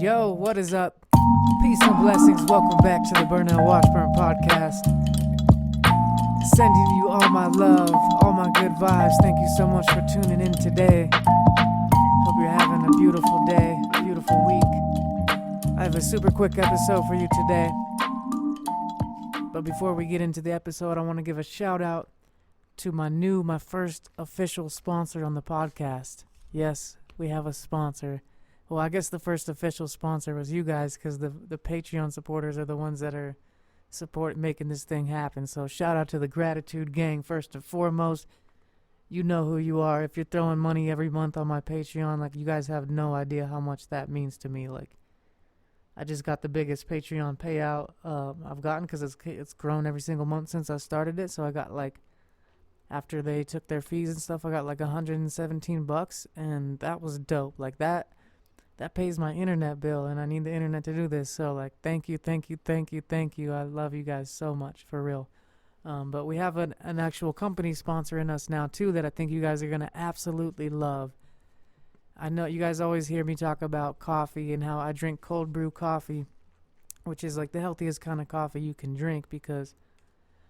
Yo, what is up? Peace and blessings. Welcome back to the Burnout Washburn podcast. Sending you all my love, all my good vibes. Thank you so much for tuning in today. Hope you're having a beautiful day, a beautiful week. I have a super quick episode for you today. But before we get into the episode, I want to give a shout out to my first official sponsor on the podcast. Yes, we have a sponsor. Well, I guess the first official sponsor was you guys, because the Patreon supporters are the ones that are making this thing happen. So shout out to the Gratitude Gang first and foremost. You know who you are. If you're throwing money every month on my Patreon, like, you guys have no idea how much that means to me. Like, I just got the biggest Patreon payout I've gotten, because it's grown every single month since I started it. So I got, like, after they took their fees and stuff, I got like $117, and that was dope. Like, that pays my internet bill, and I need the internet to do this. So, like, thank you. I love you guys so much, for real. But we have an actual company sponsoring us now, too, that I think you guys are going to absolutely love. I know you guys always hear me talk about coffee and how I drink cold brew coffee, which is like the healthiest kind of coffee you can drink, because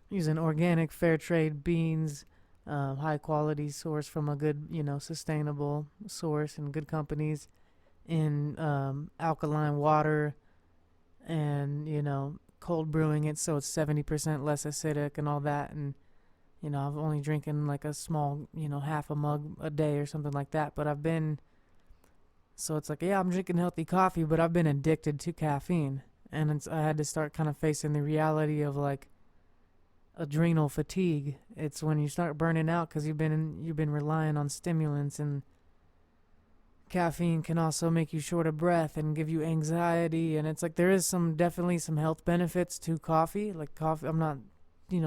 I'm using organic, fair trade beans, high quality source from a good, sustainable source and good companies, in alkaline water, and cold brewing it so it's 70% less acidic and all that. And I'm only drinking like a small, half a mug a day or something like that. But so it's like, yeah, I'm drinking healthy coffee, but I've been addicted to caffeine, and I had to start kind of facing the reality of, like, adrenal fatigue. It's when you start burning out because you've been relying on stimulants, and caffeine can also make you short of breath and give you anxiety. And it's like, there is definitely some health benefits to coffee. Like, coffee, I'm not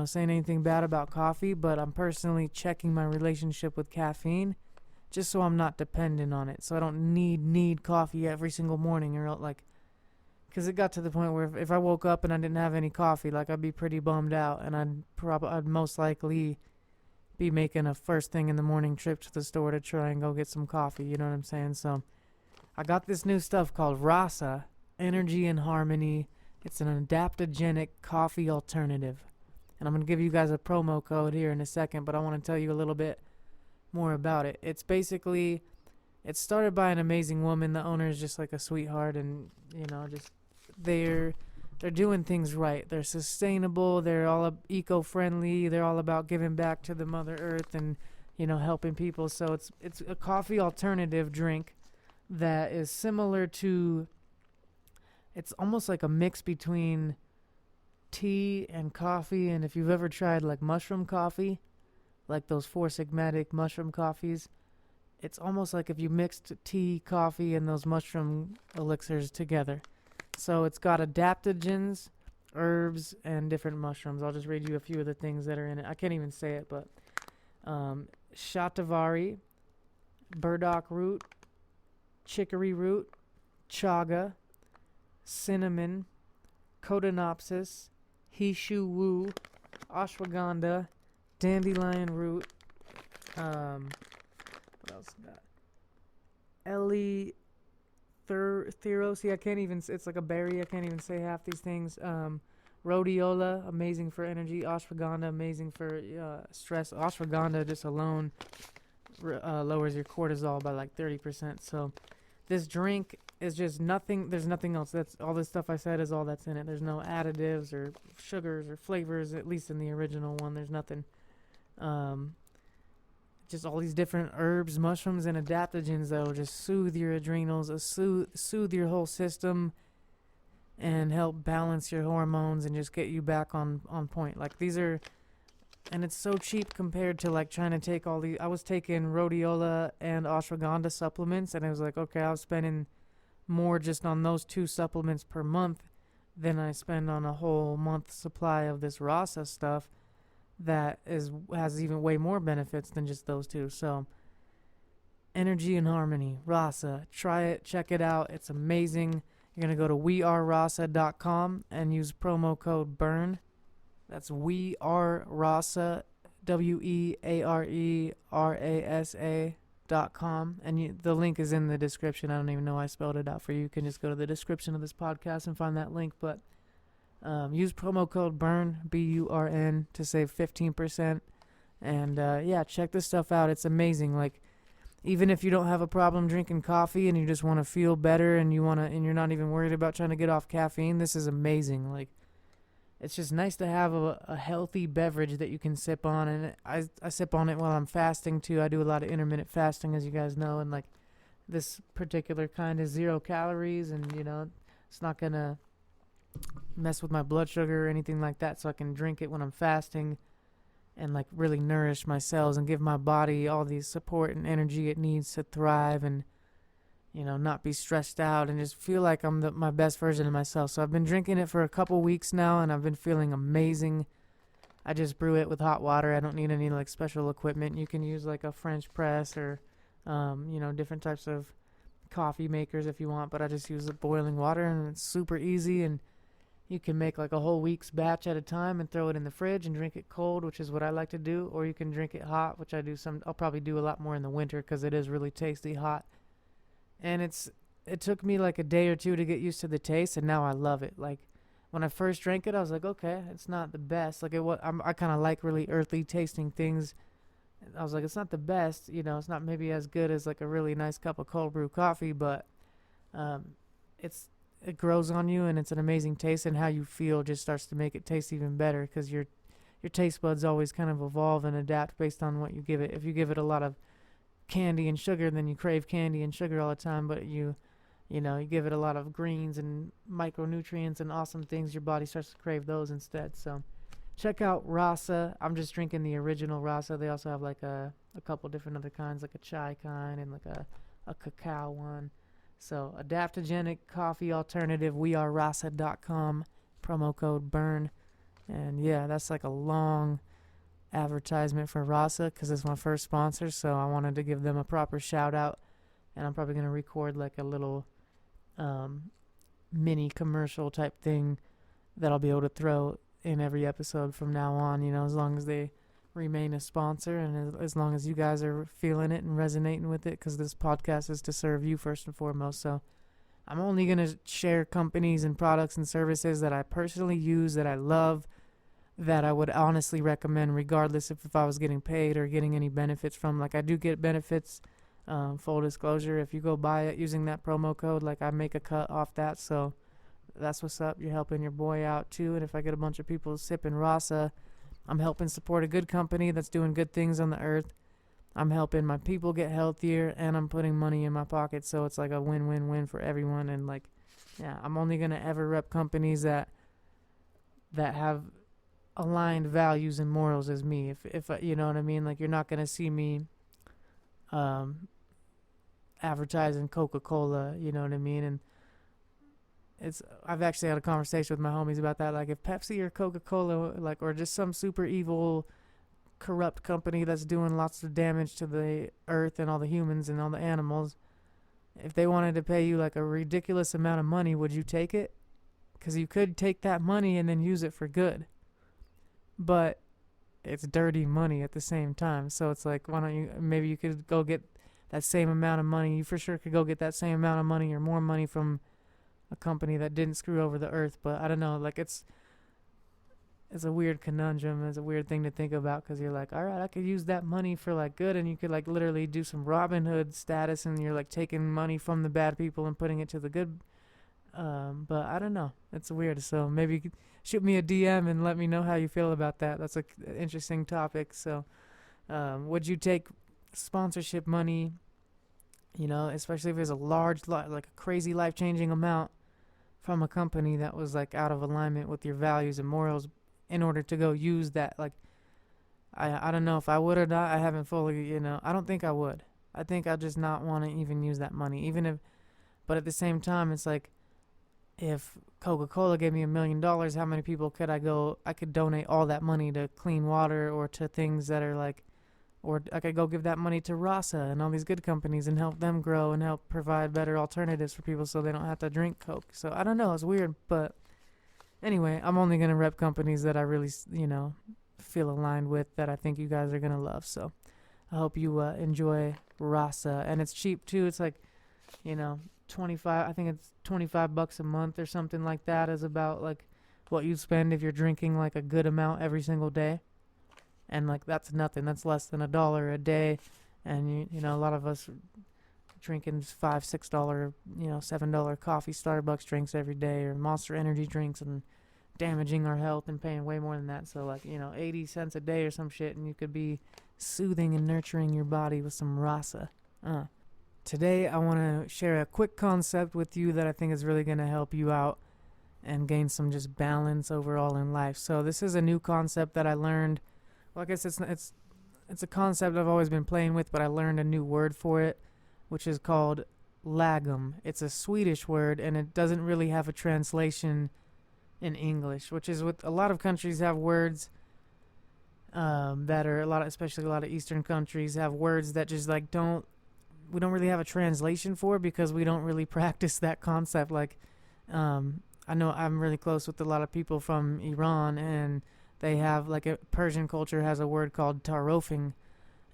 saying anything bad about coffee, but I'm personally checking my relationship with caffeine just so I'm not dependent on it, so I don't need coffee every single morning, or like, because it got to the point where if I woke up and I didn't have any coffee, like, I'd be pretty bummed out, and I'd most likely be making a first thing in the morning trip to the store to try and go get some coffee, you know what I'm saying? So I got this new stuff called Rasa, Energy and Harmony. It's an adaptogenic coffee alternative, and I'm going to give you guys a promo code here in a second, but I want to tell you a little bit more about it. It's started by an amazing woman. The owner is just like a sweetheart, and just they're doing things right. They're sustainable. They're all eco-friendly. They're all about giving back to the Mother Earth and helping people. So it's a coffee alternative drink that is similar to. It's almost like a mix between tea and coffee. And if you've ever tried like mushroom coffee, like those Four Sigmatic mushroom coffees, it's almost like if you mixed tea, coffee, and those mushroom elixirs together. So it's got adaptogens, herbs, and different mushrooms. I'll just read you a few of the things that are in it. I can't even say it, but shatavari, burdock root, chicory root, chaga, cinnamon, Codonopsis, Hishu Wu, ashwagandha, dandelion root, what else we got? Eleutherosi, I can't even, it's like a berry, I can't even say half these things. Rhodiola, amazing for energy. Ashwagandha, amazing for stress. Ashwagandha just alone lowers your cortisol by like 30%. So this drink is just nothing, there's nothing else. That's all this stuff I said is all that's in it. There's no additives or sugars or flavors, at least in the original one. There's nothing. Just all these different herbs, mushrooms, and adaptogens that will just soothe your adrenals, soothe your whole system, and help balance your hormones and just get you back on point. Like, these are, and it's so cheap compared to like trying to take all these. I was taking rhodiola and ashwagandha supplements, and I was like, okay, I was spending more just on those two supplements per month than I spend on a whole month supply of this Rasa stuff that has even way more benefits than just those two. So, Energy and Harmony, Rasa. Try it, check it out. It's amazing. You're going to go to wearerasa.com and use promo code BURN. That's wearerasa, WEARERASA Lagom.com, and the link is in the description. I don't even know why I spelled it out for you. You can just go to the description of this podcast and find that link. But use promo code BURN, BURN, to save 15%. And yeah, check this stuff out. It's amazing. Like, even if you don't have a problem drinking coffee and you just want to feel better and you're not even worried about trying to get off caffeine, this is amazing. Like, it's just nice to have a healthy beverage that you can sip on. And I sip on it while I'm fasting too. I do a lot of intermittent fasting, as you guys know, and like, this particular kind is 0 calories, and it's not gonna mess with my blood sugar or anything like that, so I can drink it when I'm fasting and like really nourish my cells and give my body all the support and energy it needs to thrive and not be stressed out and just feel like I'm my best version of myself. So I've been drinking it for a couple weeks now, and I've been feeling amazing. I just brew it with hot water. I don't need any like special equipment. You can use like a French press or different types of coffee makers if you want, but I just use the boiling water, and it's super easy. And you can make like a whole week's batch at a time and throw it in the fridge and drink it cold, which is what I like to do, or you can drink it hot, which I'll probably do a lot more in the winter because it is really tasty hot. And it took me like a day or two to get used to the taste, and now I love it. Like, when I first drank it, I was like, okay, it's not the best. Like, I kind of like really earthy tasting things. I was like, it's not the best, it's not maybe as good as like a really nice cup of cold brew coffee, but it grows on you, and it's an amazing taste, and how you feel just starts to make it taste even better, because your taste buds always kind of evolve and adapt based on what you give it. If you give it a lot of candy and sugar, then you crave candy and sugar all the time, but you give it a lot of greens and micronutrients and awesome things, your body starts to crave those instead. So check out Rasa. I'm just drinking the original Rasa. They also have like a couple different other kinds, like a chai kind and like a cacao one. So adaptogenic coffee alternative, wearerasa.com, promo code BURN. And yeah, that's like a long advertisement for Rasa because it's my first sponsor, so I wanted to give them a proper shout out. And I'm probably going to record like a little mini commercial type thing that I'll be able to throw in every episode from now on, as long as they remain a sponsor, and as long as you guys are feeling it and resonating with it, because this podcast is to serve you first and foremost. So I'm only going to share companies and products and services that I personally use, that I love, that I would honestly recommend, regardless if I was getting paid or getting any benefits from. Like, I do get benefits, full disclosure. If you go buy it using that promo code, like, I make a cut off that, so that's what's up. You're helping your boy out too. And if I get a bunch of people sipping Rasa, I'm helping support a good company that's doing good things on the earth. I'm helping my people get healthier, and I'm putting money in my pocket, so it's like a win-win-win for everyone. And like, yeah, I'm only gonna ever rep companies that have aligned values and morals as me. If you know what I mean, like, you're not gonna see me advertising Coca-Cola, you know what I mean? And I've actually had a conversation with my homies about that. Like, if Pepsi or Coca-Cola, like, or just some super evil, corrupt company that's doing lots of damage to the earth and all the humans and all the animals, if they wanted to pay you like a ridiculous amount of money, would you take it? Because you could take that money and then use it for good, but it's dirty money at the same time. So it's like, why don't you, maybe you could go get that same amount of money. You for sure could go get that same amount of money or more money from a company that didn't screw over the earth. But I don't know, like, it's a weird conundrum. It's a weird thing to think about, because you're like, all right, I could use that money for like good, and you could like literally do some Robin Hood status, and you're like taking money from the bad people and putting it to the good. But I don't know, it's weird. So maybe you could shoot me a DM and let me know how you feel about that. That's an interesting topic. So would you take sponsorship money, especially if it's a large, like a crazy life-changing amount, from a company that was like out of alignment with your values and morals, in order to go use that? Like, I don't know if I would or not. I haven't fully, I don't think I would. I think I'd just not want to even use that money, but at the same time, it's like, if Coca-Cola gave me $1 million, how many people could I could donate all that money to clean water, or to things that are like, or I could go give that money to Rasa and all these good companies and help them grow and help provide better alternatives for people so they don't have to drink Coke. So I don't know, it's weird, but anyway, I'm only going to rep companies that I really, feel aligned with, that I think you guys are going to love. So I hope you enjoy rasa, and it's cheap too. It's like, you know, 25. I think it's $25 a month or something like that. Is about like what you'd spend if you're drinking like a good amount every single day, and like that's nothing. That's less than $1 a day, and you know a lot of us drinking $5, $6, $7 coffee, Starbucks drinks every day, or Monster Energy drinks, and damaging our health and paying way more than that. So like 80 cents a day or some shit, and you could be soothing and nurturing your body with some rasa. Today I want to share a quick concept with you that I think is really going to help you out and gain some just balance overall in life. So this is a new concept that I learned. Well, I guess it's a concept I've always been playing with, but I learned a new word for it, which is called lagom. It's a Swedish word, and it doesn't really have a translation in English, which is what a lot of countries have words that are especially a lot of Eastern countries have words that just like we don't really have a translation for, because we don't really practice that concept. Like, I know I'm really close with a lot of people from Iran, and they have like a Persian culture has a word called tarofing,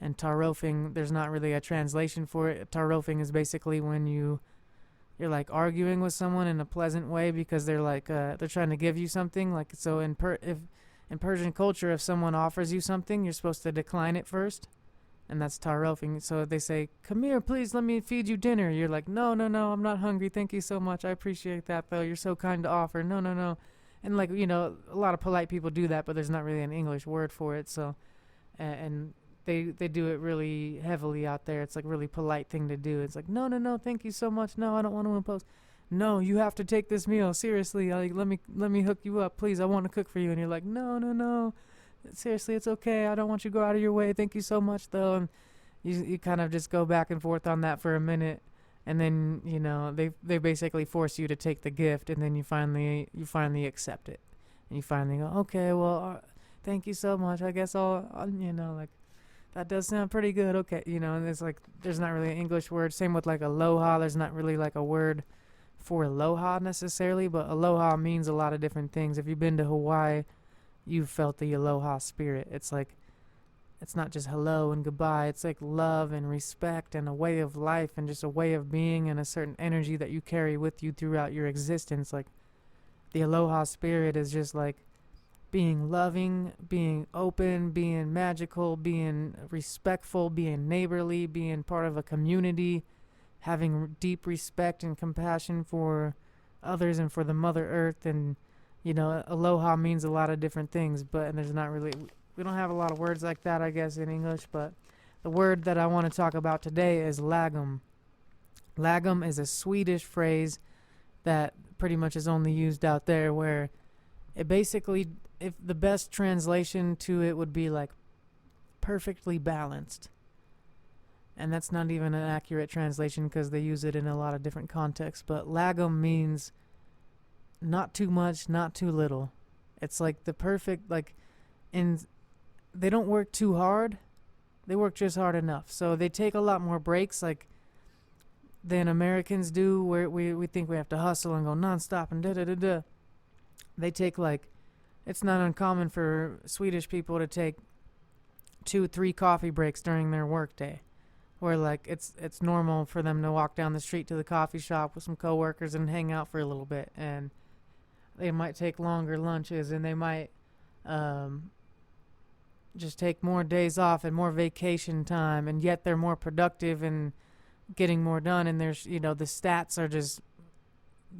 and tarofing, there's not really a translation for it. Tarofing is basically when you're like arguing with someone in a pleasant way because they're like they're trying to give you something. Like, so in Persian culture, if someone offers you something, you're supposed to decline it first, and that's tarofing. So they say, "Come here, please, let me feed you dinner." You're like, "No, no, no, I'm not hungry. Thank you so much. I appreciate that, though. You're so kind to offer. No, no, no." And like, a lot of polite people do that, but there's not really an English word for it. So, and they do it really heavily out there. It's like a really polite thing to do. It's like, "No, no, no, thank you so much. No, I don't want to impose. No, you have to take this meal seriously. Like, let me hook you up, please. I want to cook for you." And you're like, "No, no, no. Seriously, it's okay. I don't want you to go out of your way. Thank you so much, though." And you kind of just go back and forth on that for a minute, and then they basically force you to take the gift, and then you finally accept it, and you finally go, "Okay, well, thank you so much. I guess I'll like that does sound pretty good. Okay," and it's like there's not really an English word. Same with like aloha. There's not really like a word for aloha necessarily, but aloha means a lot of different things. If you've been to Hawaii, you've felt the aloha spirit. It's like, it's not just hello and goodbye. It's like love and respect and a way of life and just a way of being and a certain energy that you carry with you throughout your existence. Like, the aloha spirit is just like being loving, being open, being magical, being respectful, being neighborly, being part of a community, having deep respect and compassion for others and for the Mother Earth. And aloha means a lot of different things, and there's not really, we don't have a lot of words like that, I guess, in English. But the word that I want to talk about today is lagom. Lagom is a Swedish phrase that pretty much is only used out there, where it basically, if the best translation to it would be like perfectly balanced. And that's not even an accurate translation because they use it in a lot of different contexts. But lagom means not too much, not too little. It's like the perfect, like, they don't work too hard. They work just hard enough. So they take a lot more breaks, like, than Americans do, where we think we have to hustle and go nonstop and da-da-da-da. They take, like, it's not uncommon for Swedish people to take 2-3 coffee breaks during their workday, where like it's normal for them to walk down the street to the coffee shop with some coworkers and hang out for a little bit. And they might take longer lunches, and they might just take more days off and more vacation time, and yet they're more productive and getting more done. And there's the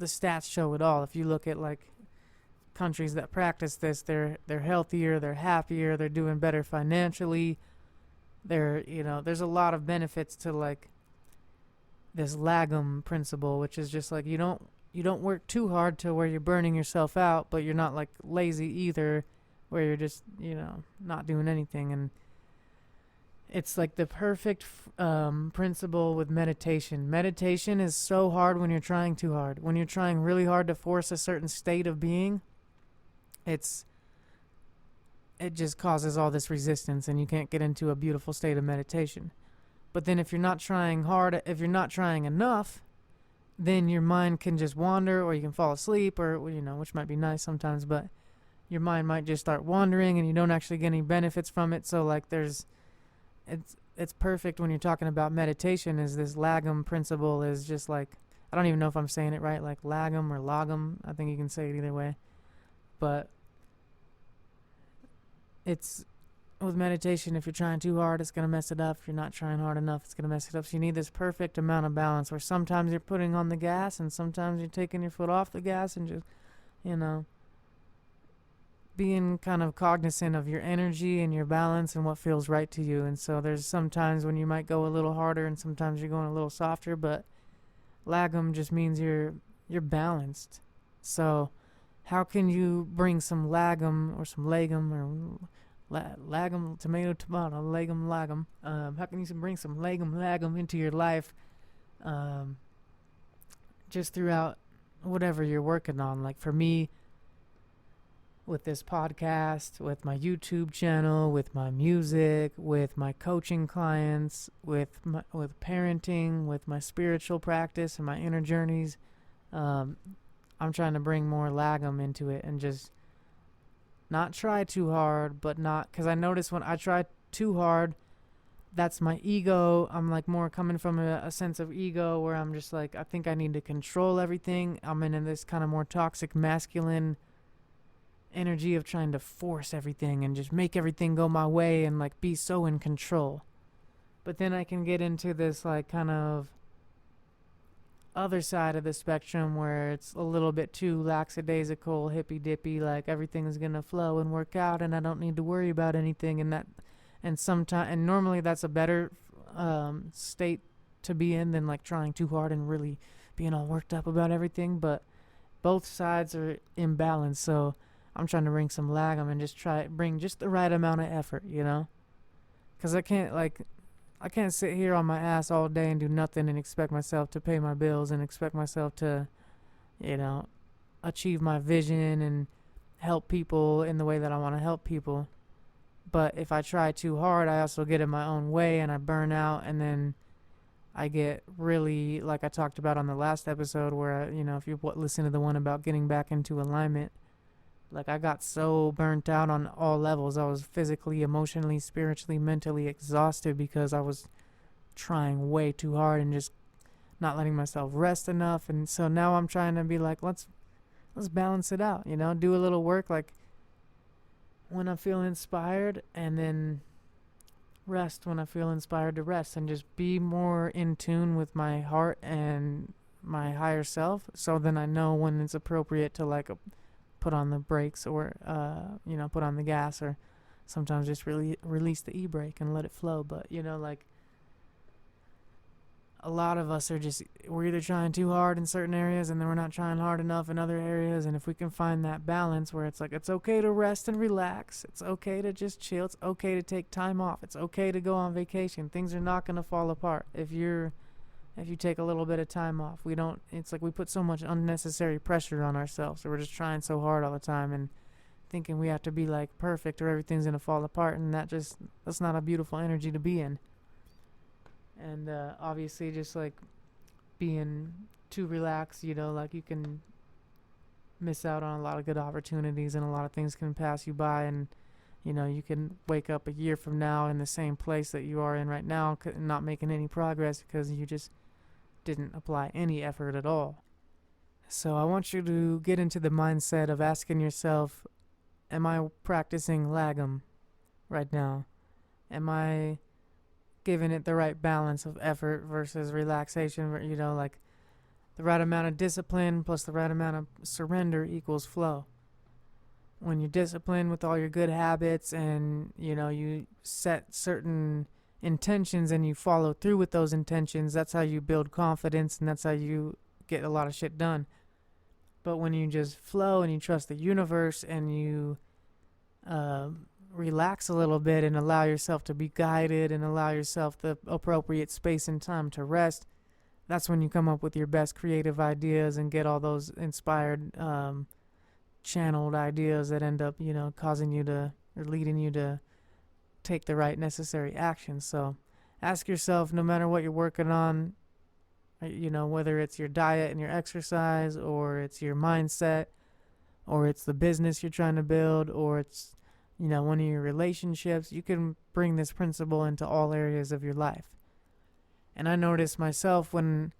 stats show it all. If you look at like countries that practice this, they're healthier, they're happier, they're doing better financially. There's a lot of benefits to like this lagom principle, which is just like you don't work too hard to where you're burning yourself out, but you're not like lazy either, where you're just not doing anything. And it's like the perfect principle with meditation. Meditation is so hard when you're trying too hard. When you're trying really hard to force a certain state of being, it just causes all this resistance, and you can't get into a beautiful state of meditation. But then if you're not trying hard, if you're not trying enough, then your mind can just wander, or you can fall asleep, or which might be nice sometimes, but your mind might just start wandering and you don't actually get any benefits from it. So like it's perfect when you're talking about meditation. Is this Lagom principle is just like, I don't even know if I'm saying it right, like Lagom or Lagom. I think you can say it either way. But it's with meditation, if you're trying too hard, it's going to mess it up. If you're not trying hard enough, it's going to mess it up. So you need this perfect amount of balance where sometimes you're putting on the gas and sometimes you're taking your foot off the gas and just, you know, being kind of cognizant of your energy and your balance and what feels right to you. And so there's some times when you might go a little harder and sometimes you're going a little softer, but Lagom just means you're balanced. So how can you bring some Lagom or some Lagom or Lagom, tomato, Lagom. How can you bring some Lagom into your life just throughout whatever you're working on? Like for me, with this podcast, with my YouTube channel, with my music, with my coaching clients, with parenting, with my spiritual practice and my inner journeys, I'm trying to bring more Lagom into it and just not try too hard, but not, because I notice when I try too hard, that's my ego. I'm like more coming from a sense of ego where I'm just like, I think I need to control everything. I'm in this kind of more toxic masculine energy of trying to force everything and just make everything go my way and like be so in control. But then I can get into this like kind of other side of the spectrum where it's a little bit too lackadaisical, hippy dippy, like everything is gonna flow and work out and I don't need to worry about anything. And normally that's a better state to be in than like trying too hard and really being all worked up about everything. But both sides are imbalanced, so I'm trying to bring some Lagom and just bring just the right amount of effort, you know? Because I can't sit here on my ass all day and do nothing and expect myself to pay my bills and expect myself to, you know, achieve my vision and help people in the way that I want to help people. But if I try too hard, I also get in my own way and I burn out, and then I get really, like I talked about on the last episode where, if you listen to the one about getting back into alignment, like I got so burnt out on all levels. I was physically, emotionally, spiritually, mentally exhausted because I was trying way too hard and just not letting myself rest enough. And so now I'm trying to be like, let's balance it out, do a little work like when I feel inspired, and then rest when I feel inspired to rest, and just be more in tune with my heart and my higher self. So then I know when it's appropriate to like put on the brakes or put on the gas, or sometimes just really release the e-brake and let it flow. But like a lot of us we're either trying too hard in certain areas and then we're not trying hard enough in other areas. And if we can find that balance where it's like, it's okay to rest and relax, it's okay to just chill, it's okay to take time off, it's okay to go on vacation, things are not going to fall apart if you take a little bit of time off. It's like we put so much unnecessary pressure on ourselves, so we're just trying so hard all the time and thinking we have to be like perfect or everything's going to fall apart, and that's not a beautiful energy to be in. And obviously just like being too relaxed, like you can miss out on a lot of good opportunities and a lot of things can pass you by, and you can wake up a year from now in the same place that you are in right now, not making any progress because you just didn't apply any effort at all. So I want you to get into the mindset of asking yourself, am I practicing Lagom right now? Am I giving it the right balance of effort versus relaxation? Like the right amount of discipline plus the right amount of surrender equals flow. When you're disciplined with all your good habits and you set certain intentions and you follow through with those intentions, that's how you build confidence, and that's how you get a lot of shit done. But when you just flow and you trust the universe and you relax a little bit and allow yourself to be guided and allow yourself the appropriate space and time to rest, that's when you come up with your best creative ideas and get all those inspired channeled ideas that end up causing you to, or leading you to take the right necessary action. So ask yourself, no matter what you're working on, whether it's your diet and your exercise, or it's your mindset, or it's the business you're trying to build, or it's one of your relationships. You can bring this principle into all areas of your life. And I noticed myself when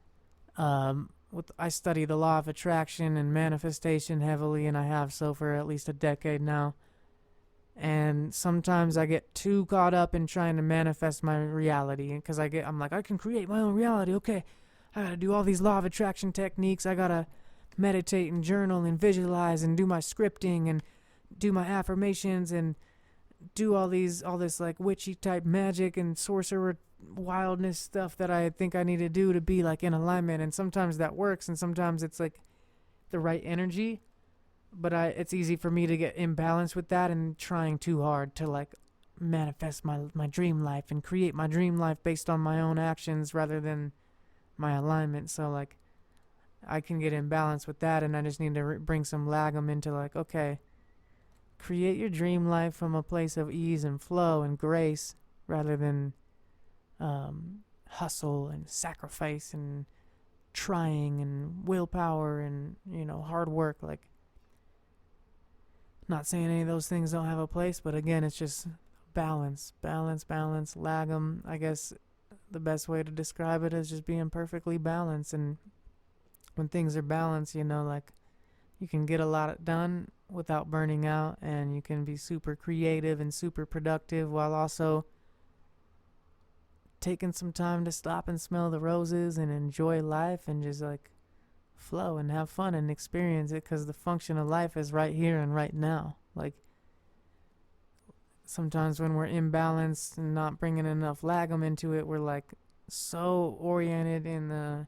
I study the law of attraction and manifestation heavily, and I have so for at least a decade now. And sometimes I get too caught up in trying to manifest my reality, because I'm like, I can create my own reality. Okay, I gotta do all these law of attraction techniques. I gotta meditate and journal and visualize and do my scripting and do my affirmations and do all this like witchy type magic and sorcerer wildness stuff that I think I need to do to be like in alignment. And sometimes that works, and sometimes it's like the right energy. But it's easy for me to get imbalanced with that and trying too hard to like manifest my dream life and create my dream life based on my own actions rather than my alignment. So like I can get imbalanced with that, and I just need to bring some lagom into like, okay, create your dream life from a place of ease and flow and grace rather than hustle and sacrifice and trying and willpower and hard work. Like, not saying any of those things don't have a place, but again, it's just balance, lagom. I guess the best way to describe it is just being perfectly balanced. And when things are balanced, like you can get a lot done without burning out, and you can be super creative and super productive while also taking some time to stop and smell the roses and enjoy life and just like flow and have fun and experience it, because the function of life is right here and right now. Like, sometimes when we're imbalanced and not bringing enough lagom into it, we're like so oriented in the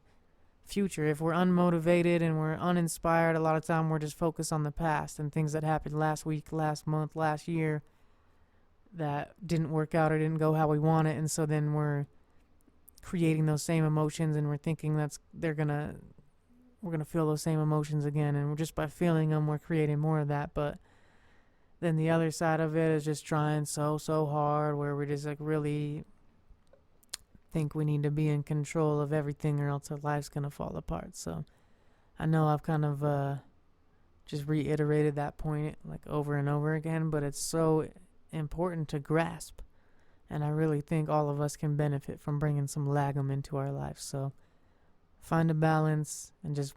future. If we're unmotivated and we're uninspired, a lot of time we're just focused on the past and things that happened last week, last month, last year that didn't work out or didn't go how we want it. And so then we're creating those same emotions, and we're thinking we're gonna feel those same emotions again, and just by feeling them, we're creating more of that. But then the other side of it is just trying so hard, where we're just like really think we need to be in control of everything, or else our life's gonna fall apart. So I know I've kind of just reiterated that point like over and over again, but it's so important to grasp, and I really think all of us can benefit from bringing some lagom into our life. So find a balance, and just,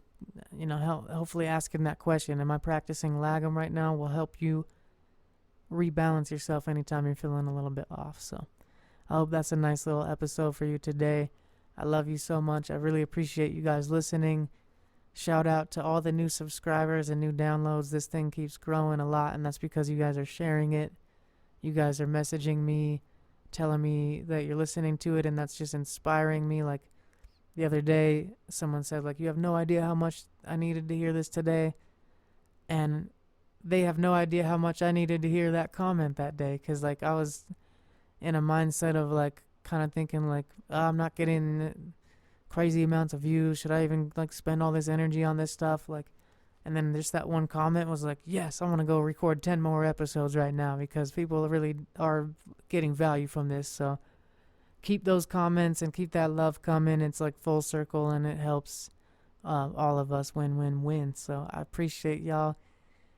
hopefully asking that question, am I practicing lagom right now, will help you rebalance yourself anytime you're feeling a little bit off. So I hope that's a nice little episode for you today. I love you so much. I really appreciate you guys listening. Shout out to all the new subscribers and new downloads. This thing keeps growing a lot, and that's because you guys are sharing it. You guys are messaging me, telling me that you're listening to it, and that's just inspiring me. Like, the other day, someone said, like, you have no idea how much I needed to hear this today. And they have no idea how much I needed to hear that comment that day. Because, like, I was in a mindset of, like, kind of thinking, like, I'm not getting crazy amounts of views. Should I even, like, spend all this energy on this stuff? Like, and then just that one comment was like, yes, I want to go record 10 more episodes right now, because people really are getting value from this. So keep those comments and keep that love coming. It's like full circle, and it helps all of us win. So I appreciate y'all.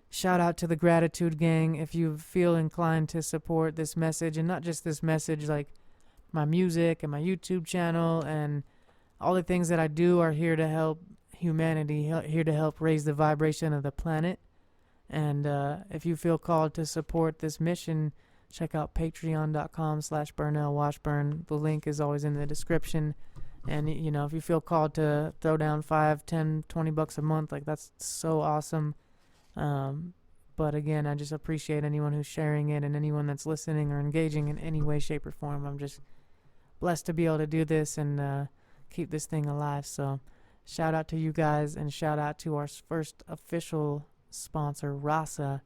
Shout out to the Gratitude Gang. If you feel inclined to support this message, and not just this message, like my music and my YouTube channel and all the things that I do are here to help humanity, here to help raise the vibration of the planet. And if you feel called to support this mission, check out patreon.com/BurnellWashburn. The link is always in the description. And, if you feel called to throw down $5, $10, $20 a month, like, that's so awesome. But again, I just appreciate anyone who's sharing it and anyone that's listening or engaging in any way, shape, or form. I'm just blessed to be able to do this and keep this thing alive. So shout out to you guys, and shout out to our first official sponsor, Rasa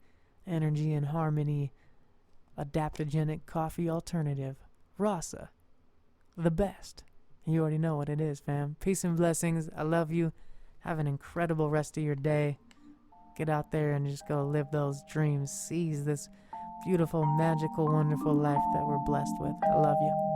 Energy and Harmony Adaptogenic Coffee Alternative. Rasa, the best. You already know what it is, fam. Peace and blessings. I love you. Have an incredible rest of your day. Get out there and just go live those dreams. Seize this beautiful, magical, wonderful life that we're blessed with. I love you.